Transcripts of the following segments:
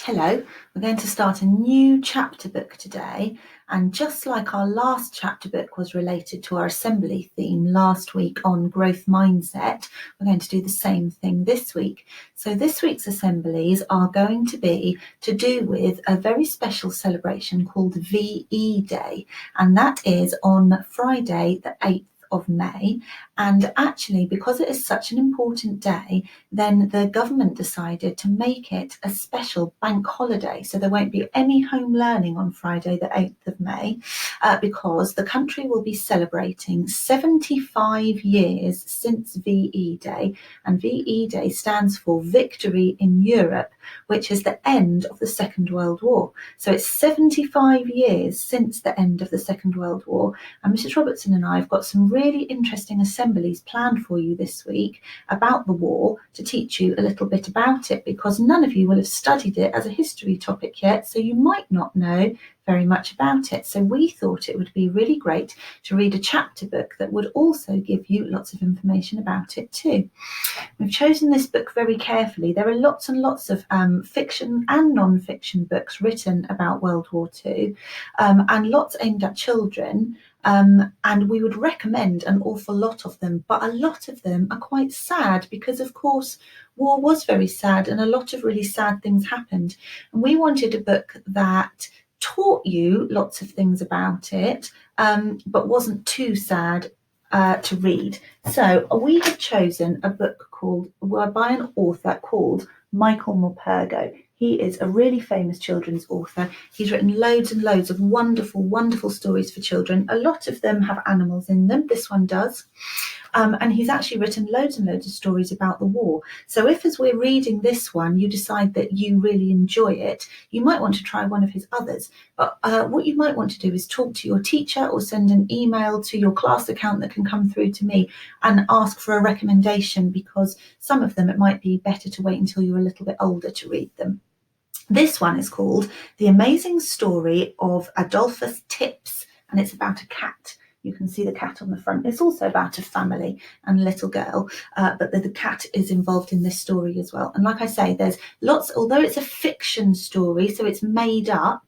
Hello, we're going to start a new chapter book today, and just like our last chapter book was related to our assembly theme last week on growth mindset, we're going to do the same thing this week. So this week's assemblies are going to be to do with a very special celebration called VE Day, and that is on Friday the 8th of May. And actually, because it is such an important day, then the government decided to make it a special bank holiday. So there won't be any home learning on Friday the 8th of May because the country will be celebrating 75 years since VE Day. And VE Day stands for Victory in Europe, which is the end of the Second World War. So it's 75 years since the end of the Second World War. And Mrs. Robertson and I have got some really interesting assemblies planned for you this week about the war to teach you a little bit about it, because none of you will have studied it as a history topic yet, so you might not know very much about it. So we thought it would be really great to read a chapter book that would also give you lots of information about it too. We've chosen this book very carefully. There are lots and lots of fiction and non-fiction books written about World War II, and lots aimed at children. And we would recommend an awful lot of them, but a lot of them are quite sad because, of course, war was very sad and a lot of really sad things happened. And we wanted a book that taught you lots of things about it, but wasn't too sad to read. So we have chosen a book by an author called Michael Morpurgo. He is a really famous children's author. He's written loads and loads of wonderful, wonderful stories for children. A lot of them have animals in them. This one does. And he's actually written loads and loads of stories about the war. So if, as we're reading this one, you decide that you really enjoy it, you might want to try one of his others. But what you might want to do is talk to your teacher or send an email to your class account that can come through to me and ask for a recommendation, because some of them it might be better to wait until you're a little bit older to read them. This one is called The Amazing Story of Adolphus Tips, and it's about a cat. You can see the cat on the front. It's also about a family and a little girl, but the cat is involved in this story as well. And like I say, there's lots, although it's a fiction story, so it's made up,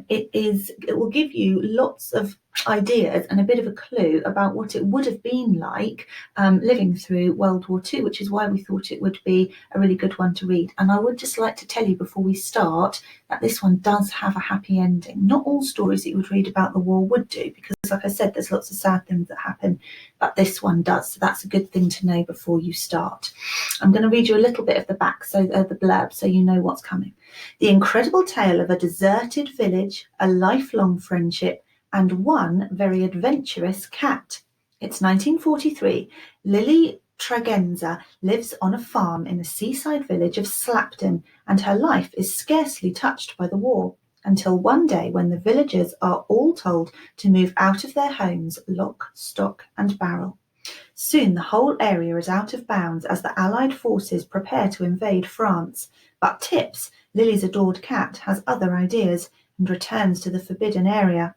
it will give you lots of ideas and a bit of a clue about what it would have been like living through World War II, which is why we thought it would be a really good one to read. And I would just like to tell you before we start that this one does have a happy ending. Not all stories that you would read about the war would do, because like I said, there's lots of sad things that happen, but this one does. So that's a good thing to know before you start. I'm going to read you a little bit of the back, so the blurb, so you know what's coming. The incredible tale of a deserted village, a lifelong friendship, and one very adventurous cat. It's 1943. Lily Tragenza lives on a farm in the seaside village of Slapton, and her life is scarcely touched by the war, until one day when the villagers are all told to move out of their homes, lock, stock, and barrel. Soon the whole area is out of bounds as the Allied forces prepare to invade France. But Tips, Lily's adored cat, has other ideas and returns to the forbidden area.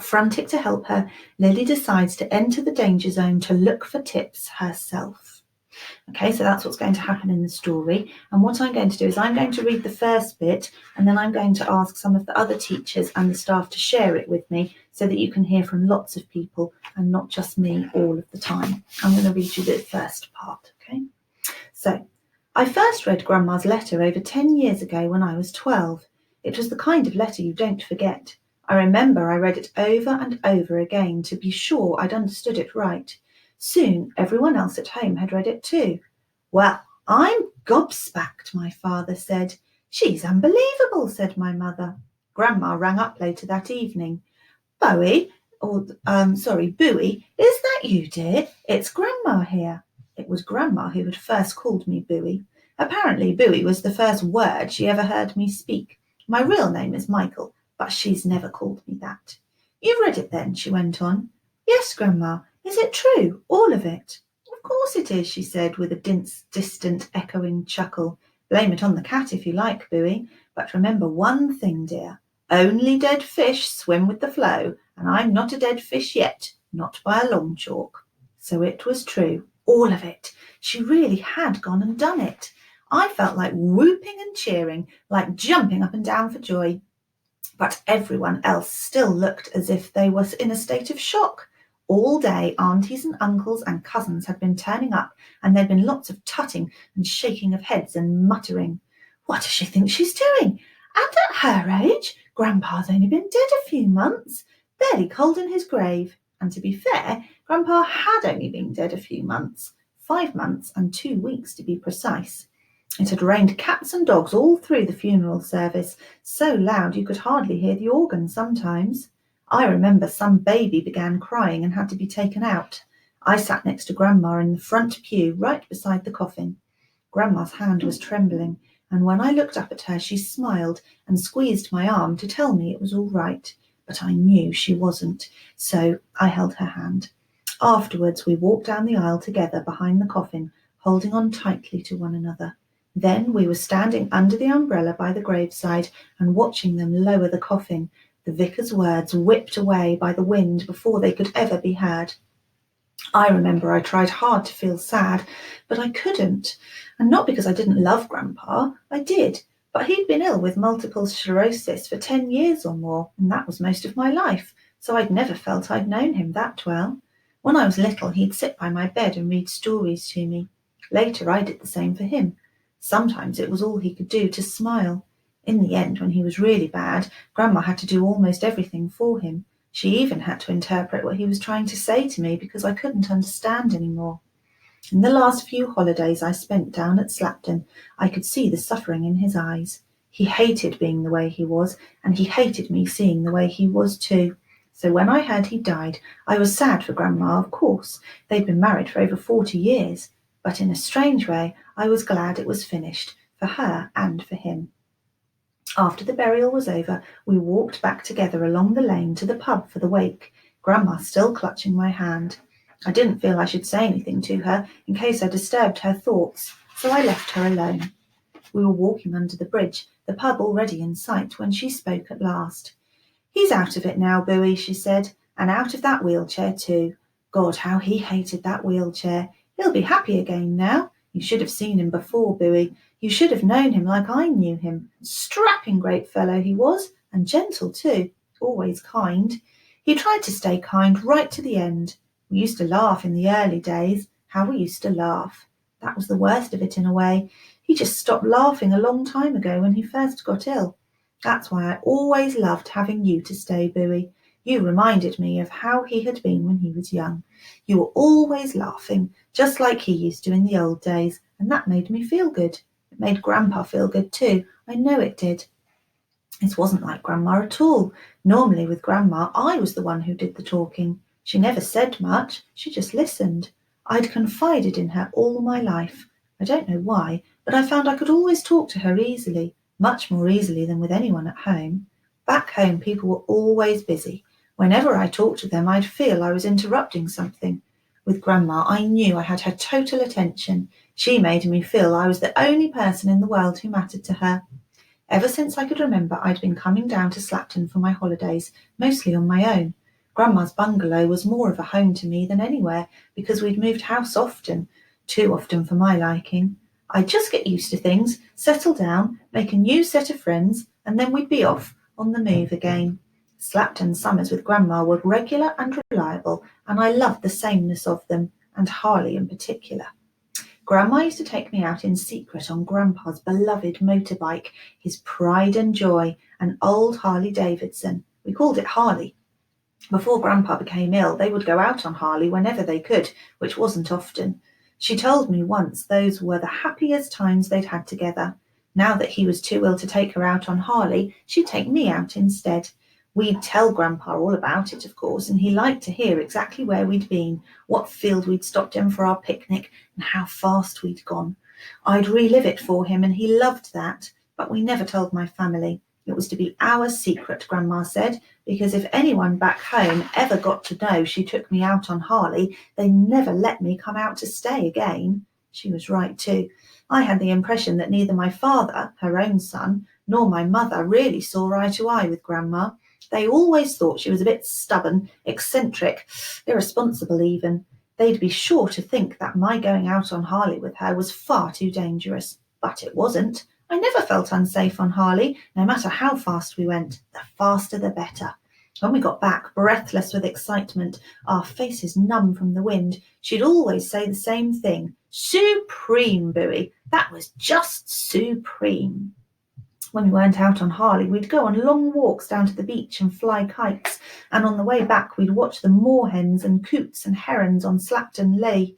Frantic to help her, Lily decides to enter the danger zone to look for Tips herself. Okay, so that's what's going to happen in the story. And what I'm going to do is I'm going to read the first bit, and then I'm going to ask some of the other teachers and the staff to share it with me so that you can hear from lots of people and not just me all of the time. I'm going to read you the first part, okay? So, I first read Grandma's letter over 10 years ago when I was 12. It was the kind of letter you don't forget. I remember I read it over and over again to be sure I'd understood it right. Soon everyone else at home had read it too. Well, I'm gobsmacked, my father said. She's unbelievable, said my mother. Grandma rang up later that evening. Bowie, is that you, dear? It's Grandma here. It was Grandma who had first called me Bowie. Apparently Bowie was the first word she ever heard me speak. My real name is Michael, but she's never called me that. You've read it then, she went on. Yes, Grandma. Is it true, all of it? Of course it is, she said with a distant echoing chuckle. Blame it on the cat if you like, Bowie, but remember one thing, dear. Only dead fish swim with the flow, and I'm not a dead fish yet, not by a long chalk. So it was true, all of it. She really had gone and done it. I felt like whooping and cheering, like jumping up and down for joy. But everyone else still looked as if they were in a state of shock. All day, aunties and uncles and cousins had been turning up, and there'd been lots of tutting and shaking of heads and muttering. What does she think she's doing? And at her age, Grandpa's only been dead a few months, barely cold in his grave. And to be fair, Grandpa had only been dead a few months, 5 months and 2 weeks to be precise. It had rained cats and dogs all through the funeral service, so loud you could hardly hear the organ sometimes. I remember some baby began crying and had to be taken out. I sat next to Grandma in the front pew, right beside the coffin. Grandma's hand was trembling, and when I looked up at her, she smiled and squeezed my arm to tell me it was all right. But I knew she wasn't, so I held her hand. Afterwards, we walked down the aisle together behind the coffin, holding on tightly to one another. Then we were standing under the umbrella by the graveside and watching them lower the coffin, the vicar's words whipped away by the wind before they could ever be heard. I remember I tried hard to feel sad, but I couldn't. And not because I didn't love Grandpa, I did. But he'd been ill with multiple sclerosis for 10 years or more, and that was most of my life, so I'd never felt I'd known him that well. When I was little, he'd sit by my bed and read stories to me. Later, I did the same for him. Sometimes it was all he could do to smile. In the end, when he was really bad, Grandma had to do almost everything for him. She even had to interpret what he was trying to say to me because I couldn't understand any more. In the last few holidays I spent down at Slapton, I could see the suffering in his eyes. He hated being the way he was, and he hated me seeing the way he was too. So when I heard he died, I was sad for Grandma, of course. They'd been married for over 40 years. But in a strange way, I was glad it was finished, for her and for him. After the burial was over, we walked back together along the lane to the pub for the wake, Grandma still clutching my hand. I didn't feel I should say anything to her in case I disturbed her thoughts, so I left her alone. We were walking under the bridge, the pub already in sight, when she spoke at last. "He's out of it now, Bowie," she said, "and out of that wheelchair too. God, how he hated that wheelchair. He'll be happy again now. You should have seen him before, Bowie. You should have known him like I knew him. Strapping great fellow he was, and gentle too, always kind. He tried to stay kind right to the end. We used to laugh in the early days. How we used to laugh. That was the worst of it in a way. He just stopped laughing a long time ago when he first got ill. That's why I always loved having you to stay, Bowie. You reminded me of how he had been when he was young. You were always laughing, just like he used to in the old days, and that made me feel good. It made Grandpa feel good too. I know it did." It wasn't like Grandma at all. Normally with Grandma, I was the one who did the talking. She never said much. She just listened. I'd confided in her all my life. I don't know why, but I found I could always talk to her easily, much more easily than with anyone at home. Back home, people were always busy. Whenever I talked to them, I'd feel I was interrupting something. With Grandma, I knew I had her total attention. She made me feel I was the only person in the world who mattered to her. Ever since I could remember, I'd been coming down to Slapton for my holidays, mostly on my own. Grandma's bungalow was more of a home to me than anywhere, because we'd moved house often, too often for my liking. I'd just get used to things, settle down, make a new set of friends, and then we'd be off, on the move again. Slapton summers with Grandma were regular and reliable, and I loved the sameness of them, and Harley in particular. Grandma used to take me out in secret on Grandpa's beloved motorbike, his pride and joy, an old Harley Davidson. We called it Harley. Before Grandpa became ill, they would go out on Harley whenever they could, which wasn't often. She told me once those were the happiest times they'd had together. Now that he was too ill to take her out on Harley, she'd take me out instead. We'd tell Grandpa all about it, of course, and he liked to hear exactly where we'd been, what field we'd stopped in for our picnic, and how fast we'd gone. I'd relive it for him, and he loved that, but we never told my family. It was to be our secret, Grandma said, because if anyone back home ever got to know she took me out on Harley, they'd never let me come out to stay again. She was right, too. I had the impression that neither my father, her own son, nor my mother really saw eye to eye with Grandma. They always thought she was a bit stubborn, eccentric, irresponsible even. They'd be sure to think that my going out on Harley with her was far too dangerous. but it wasn't. I never felt unsafe on Harley, no matter how fast we went. The faster the better. When we got back, breathless with excitement, our faces numb from the wind, she'd always say the same thing. Supreme, Bowie. That was just supreme. When we weren't out on Harley, we'd go on long walks down to the beach and fly kites, and on the way back we'd watch the moorhens and coots and herons on Slapton Lea.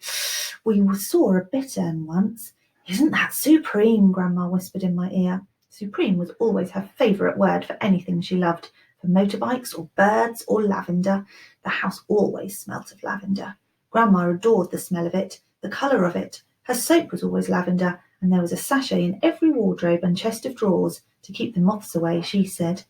We saw a bittern once. Isn't that supreme? Grandma whispered in my ear. Supreme was always her favourite word for anything she loved, for motorbikes or birds or lavender. The house always smelt of lavender. Grandma adored the smell of it, the colour of it. Her soap was always lavender, and there was a sachet in every wardrobe and chest of drawers to keep the moths away, she said.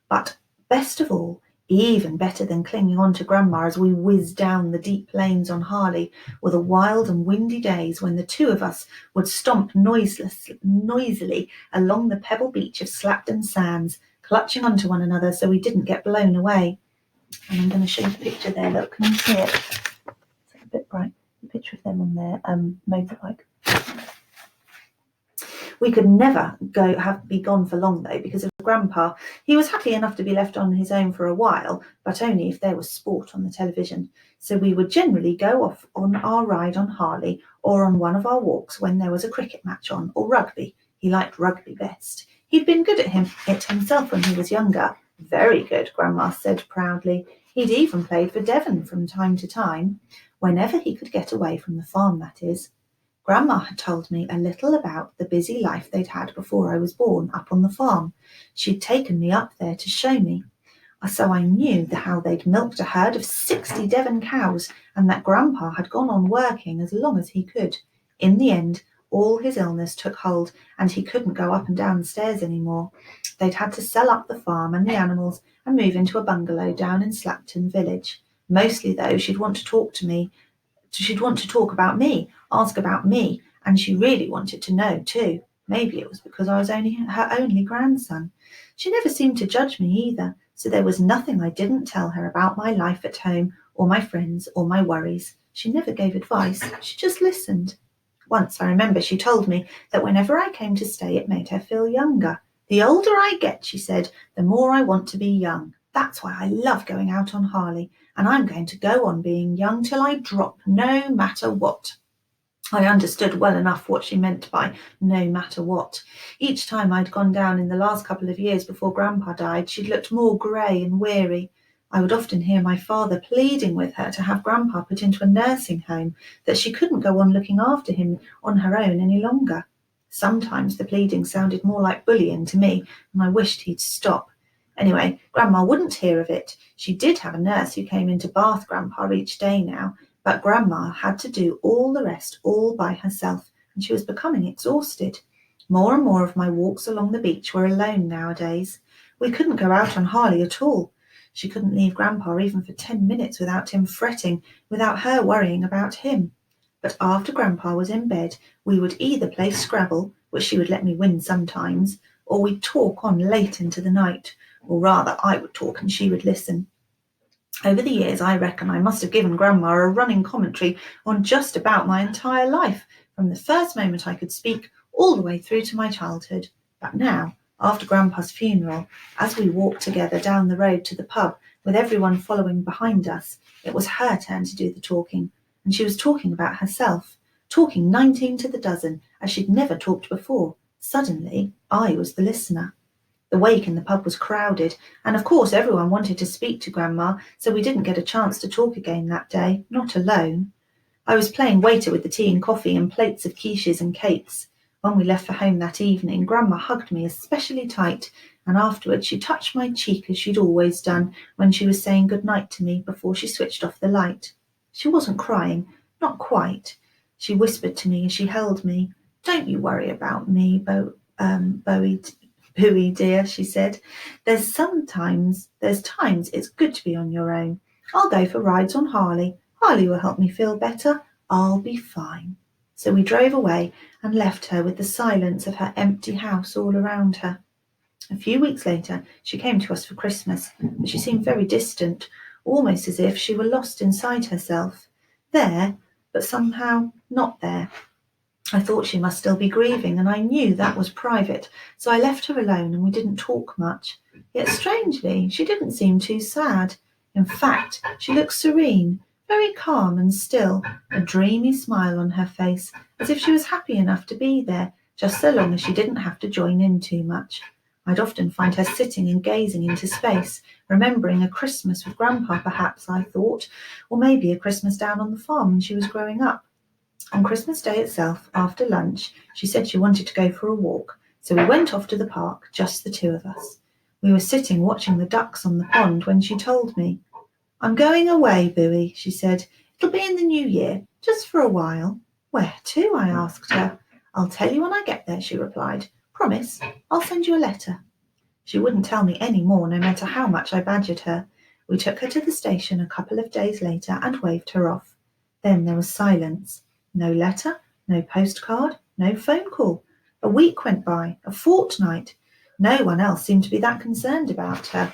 But best of all, even better than clinging on to Grandma as we whizzed down the deep lanes on Harley, were the wild and windy days when the two of us would stomp noisily along the pebble beach of Slapton Sands, clutching onto one another so we didn't get blown away. And I'm going to show you the picture there. Look, can you see it? It's a bit bright. The picture of them on their motorbike. We could never be gone for long, though, because of Grandpa. He was happy enough to be left on his own for a while, but only if there was sport on the television. So we would generally go off on our ride on Harley or on one of our walks when there was a cricket match on, or rugby. He liked rugby best. He'd been good at it himself when he was younger. Very good, Grandma said proudly. He'd even played for Devon from time to time, whenever he could get away from the farm, that is. Grandma had told me a little about the busy life they'd had before I was born up on the farm. She'd taken me up there to show me. So I knew how they'd milked a herd of 60 Devon cows, and that Grandpa had gone on working as long as he could. In the end, all his illness took hold, and he couldn't go up and down the stairs anymore. They'd had to sell up the farm and the animals and move into a bungalow down in Slapton village. Mostly, though, she'd want to talk to me. She'd want to talk about me, ask about me, and she really wanted to know too. Maybe it was because I was her only grandson. She never seemed to judge me either, so there was nothing I didn't tell her about my life at home, or my friends, or my worries. She never gave advice, she just listened. Once I remember she told me that whenever I came to stay it made her feel younger. The older I get, she said, the more I want to be young. That's why I love going out on Harley, and I'm going to go on being young till I drop, no matter what. I understood well enough what she meant by no matter what. Each time I'd gone down in the last couple of years before Grandpa died, she'd looked more grey and weary. I would often hear my father pleading with her to have Grandpa put into a nursing home, that she couldn't go on looking after him on her own any longer. Sometimes the pleading sounded more like bullying to me, and I wished he'd stop. Anyway, Grandma wouldn't hear of it. She did have a nurse who came in to bath Grandpa each day now, but Grandma had to do all the rest all by herself, and she was becoming exhausted. More and more of my walks along the beach were alone nowadays. We couldn't go out on Harley at all. She couldn't leave Grandpa even for 10 minutes without him fretting, without her worrying about him. But after Grandpa was in bed, we would either play Scrabble, which she would let me win sometimes, or we'd talk on late into the night. Or rather, I would talk and she would listen. Over the years, I reckon I must have given Grandma a running commentary on just about my entire life, from the first moment I could speak all the way through to my childhood. But now, after Grandpa's funeral, as we walked together down the road to the pub, with everyone following behind us, it was her turn to do the talking, and she was talking about herself, talking 19 to the dozen, as she'd never talked before. Suddenly, I was the listener. The wake in the pub was crowded, and of course everyone wanted to speak to Grandma, so we didn't get a chance to talk again that day, not alone. I was playing waiter with the tea and coffee and plates of quiches and cakes. When we left for home that evening, Grandma hugged me especially tight, and afterwards she touched my cheek as she'd always done when she was saying good night to me before she switched off the light. She wasn't crying, not quite. She whispered to me as she held me, "Don't you worry about me, Bowie dear," she said. There's times it's good to be on your own. I'll go for rides on Harley. Harley will help me feel better. I'll be fine." So we drove away and left her with the silence of her empty house all around her. A few weeks later, she came to us for Christmas, but she seemed very distant, almost as if she were lost inside herself. There, but somehow not there. I thought she must still be grieving, and I knew that was private, so I left her alone and we didn't talk much. Yet strangely, she didn't seem too sad. In fact, she looked serene, very calm and still, a dreamy smile on her face, as if she was happy enough to be there, just so long as she didn't have to join in too much. I'd often find her sitting and gazing into space, remembering a Christmas with Grandpa, perhaps, I thought, or maybe a Christmas down on the farm when she was growing up. On Christmas Day itself, after lunch, she said she wanted to go for a walk, so we went off to the park, just the two of us. We were sitting watching the ducks on the pond when she told me. "I'm going away, Booey," she said. "It'll be in the new year, just for a while." "Where to?" I asked her. "I'll tell you when I get there," she replied. "Promise, I'll send you a letter." She wouldn't tell me any more, no matter how much I badgered her. We took her to the station a couple of days later and waved her off. Then there was silence. No letter, no postcard, no phone call. A week went by, a fortnight. No one else seemed to be that concerned about her.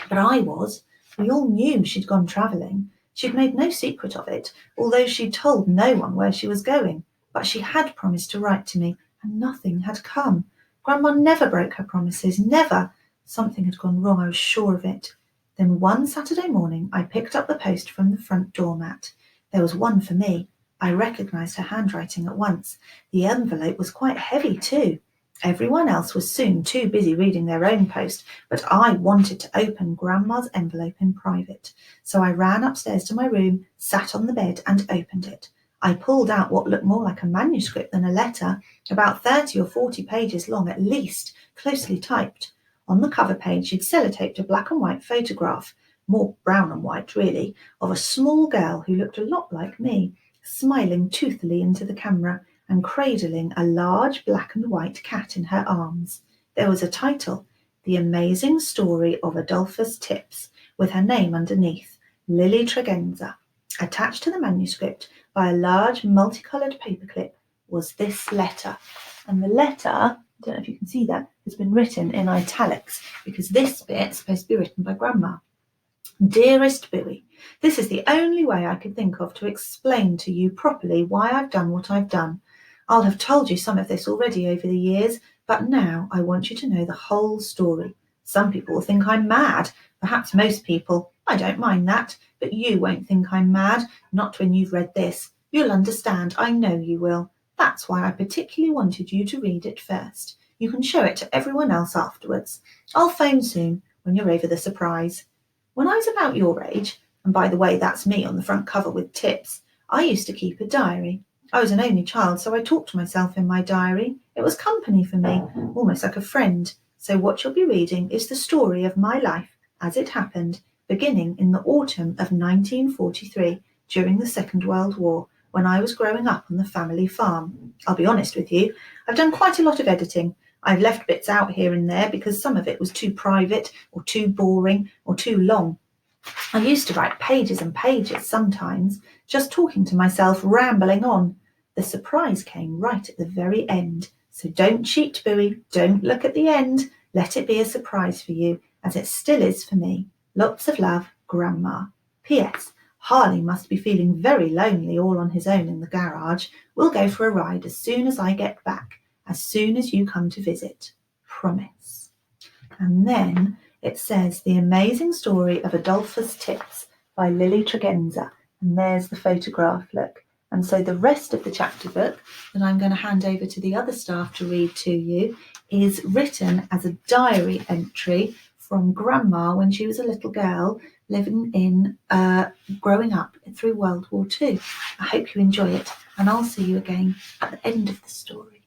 But I was. We all knew she'd gone travelling. She'd made no secret of it, although she'd told no one where she was going. But she had promised to write to me, and nothing had come. Grandma never broke her promises, never. Something had gone wrong, I was sure of it. Then one Saturday morning I picked up the post from the front doormat. There was one for me. I recognised her handwriting at once. The envelope was quite heavy too. Everyone else was soon too busy reading their own post, but I wanted to open Grandma's envelope in private. So I ran upstairs to my room, sat on the bed and opened it. I pulled out what looked more like a manuscript than a letter, about 30 or 40 pages long at least, closely typed. On the cover page she'd sellotaped a black and white photograph, more brown and white really, of a small girl who looked a lot like me, smiling toothily into the camera and cradling a large black and white cat in her arms. There was a title, The Amazing Story of Adolphus Tips, with her name underneath, Lily Tregenza. Attached to the manuscript by a large multicoloured paperclip was this letter. And the letter, I don't know if you can see that, has been written in italics because this bit's supposed to be written by Grandma. Dearest Billy, this is the only way I could think of to explain to you properly why I've done what I've done. I'll have told you some of this already over the years, but now I want you to know the whole story. Some people will think I'm mad, perhaps most people. I don't mind that, but you won't think I'm mad, not when you've read this. You'll understand, I know you will. That's why I particularly wanted you to read it first. You can show it to everyone else afterwards. I'll phone soon, when you're over the surprise. When I was about your age, and by the way, that's me on the front cover with tips, I used to keep a diary. I was an only child, so I talked to myself in my diary. It was company for me, almost like a friend. So what you'll be reading is the story of my life as it happened, beginning in the autumn of 1943, during the Second World War, when I was growing up on the family farm. I'll be honest with you, I've done quite a lot of editing. I've left bits out here and there because some of it was too private or too boring or too long. I used to write pages and pages sometimes, just talking to myself, rambling on. The surprise came right at the very end. So don't cheat, Booey. Don't look at the end. Let it be a surprise for you, as it still is for me. Lots of love, Grandma. P.S. Harley must be feeling very lonely all on his own in the garage. We'll go for a ride as soon as I get back, as soon as you come to visit. Promise. And then it says The Amazing Story of Adolphus Tips by Lily Tregenza. And there's the photograph, look. And so the rest of the chapter book that I'm going to hand over to the other staff to read to you is written as a diary entry from Grandma when she was a little girl living in, growing up through World War II. I hope you enjoy it, and I'll see you again at the end of the story.